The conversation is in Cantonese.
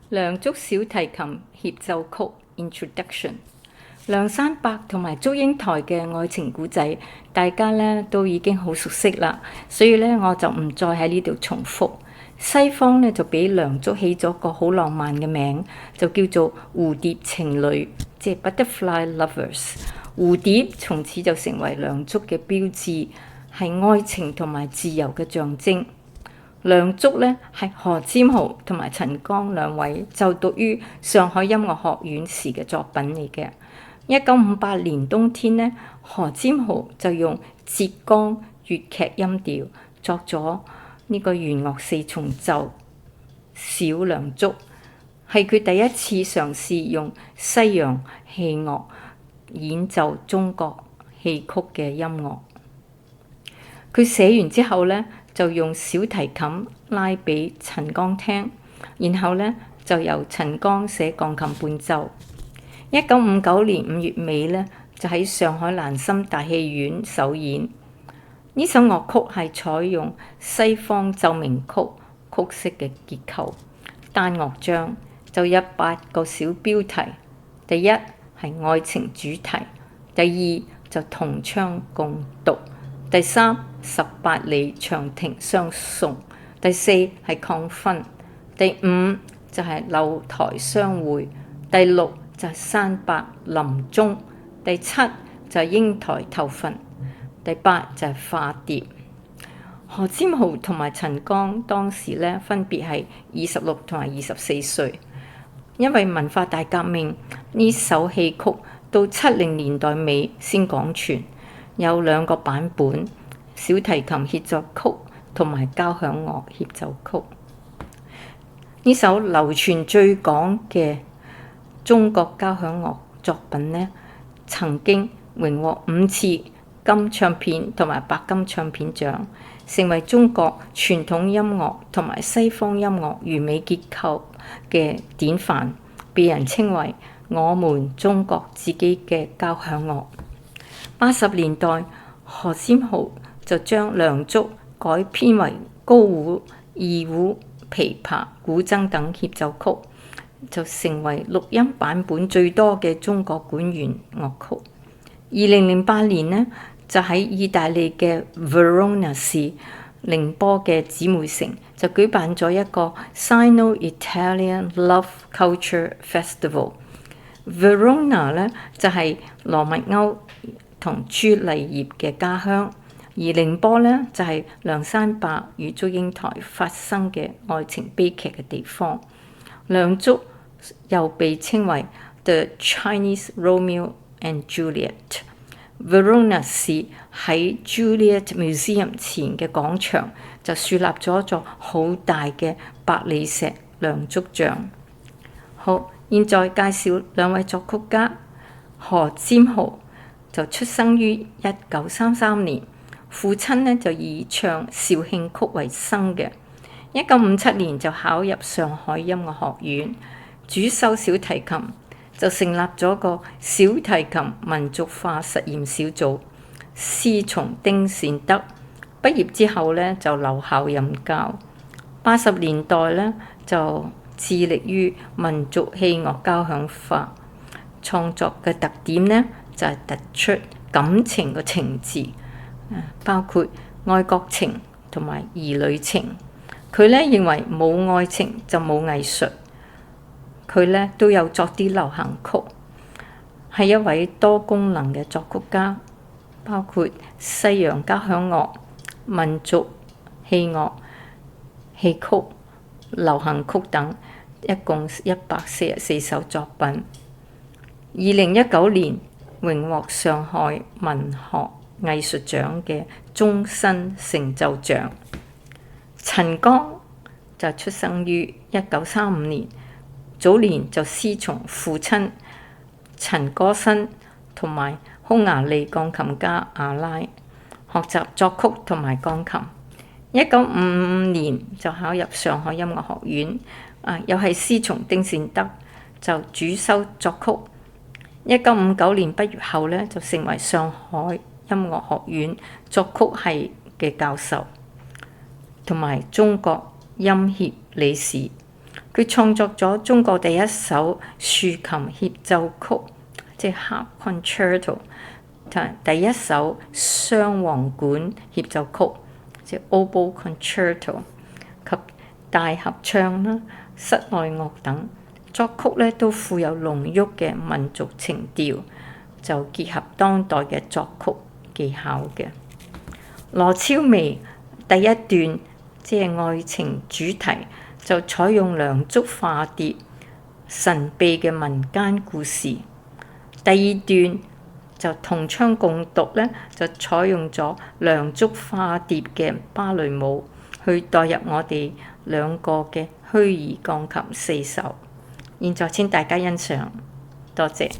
梁祝小提琴協奏曲 Introduction。梁山伯同埋祝英台嘅愛情故仔，大家咧都已經好熟悉啦，所以咧我就唔再喺呢度重複。西方咧就俾梁祝起咗個好浪漫嘅名，就叫做蝴蝶情侶，即係 Butterfly Lovers。蝴蝶從此就成為梁祝嘅標誌，係愛情同埋自由嘅象徵。梁祝咧係何占豪同埋陳剛兩位就讀於上海音樂學院時嘅作品嚟嘅。1958年冬天咧，何占豪就用浙江粵劇音調作咗呢個弦樂四重奏《小梁祝》，係佢第一次嘗試用西洋器樂演奏中國戲曲嘅音樂。佢寫完之後咧，就用小提琴拉俾陳剛聽，然後咧就由陳剛寫鋼琴伴奏。1959年5月尾咧，就喺上海蘭心大戲院首演。呢首樂曲係採用西方奏鳴曲曲式嘅結構，單樂章就有8個小標題。第一係愛情主題，第二就同窗共讀，第三18里長亭相送，第四係抗婚，第五就係樓台相會，第六就係山伯臨終，第七就係英台投墳，第八就係化蝶。何占豪同埋陳剛當時咧分別係26同埋24歲。因為文化大革命，呢首戲曲到70年代尾先廣傳，有2個版本：小提琴協奏曲同埋交響樂協奏曲。呢首流傳最廣嘅中國交響樂作品呢，曾經榮獲5次金唱片同埋白金唱片獎，成為中國傳統音樂同埋西方音樂完美結構嘅典範，被人稱為我們中國自己嘅交響樂。80年代，何占豪就將梁祝改編為高胡、二胡、琵琶、古箏等協奏曲，就成為錄音版本最多嘅中國管弦樂曲。2008年呢，就喺意大利嘅 Verona 市寧波嘅姊妹城就舉辦咗一個 Sino-Italian Love Culture Festival。Verona 咧就係羅密歐同朱麗葉嘅家鄉，而寧波咧就係梁山伯與祝英台發生嘅愛情悲劇嘅地方。梁祝又被稱為 The Chinese Romeo and Juliet。Verona 市喺 Juliet Museum 前嘅廣場就樹立咗一座好大嘅百里石梁祝像。好，現在介紹2位作曲家。何占豪就出生於1933年，父親呢就以唱肇慶曲為生嘅。1957年就考入上海音樂學院，主修小提琴，就成立咗個小提琴民族化實驗小組，師從丁善德。畢業之後咧就留校任教。80年代咧就致力於民族器樂交響化創作嘅特點咧就係突出感情嘅情字，包括愛國情同埋兒女情。佢咧認為冇愛情就冇藝術。佢咧都有作啲流行曲，係一位多功能嘅作曲家，包括西洋交響樂、民族器樂、戲曲、流行曲等，一共144首作品。2019年榮獲上海文學藝術獎嘅終身成就獎。陳剛就出生於1935年。早年就師從父親陳歌辛同埋匈牙利鋼琴家阿拉，學習作曲同埋鋼琴。1955年就考入上海音樂學院，又係師從丁善德，就主修作曲。1959年畢業後咧，就成為上海音樂學院作曲系嘅教授，同埋中國音協理事。佢創作咗中國第一首豎琴協奏曲，即係 Harp Concerto， 同第一首雙簧管協奏曲，即係 Oboe Concerto， 及大合唱啦、室內樂等作曲咧，都富有濃郁嘅民族情調，就結合當代嘅作曲技巧嘅。羅超眉第一段即係愛情主題，就採用梁祝化蝶神秘嘅民間故事。第二段就同窗共讀咧，就採用咗梁祝化蝶嘅芭蕾舞，去代入我哋兩個嘅虛擬鋼琴四手。現在請大家欣賞，多謝。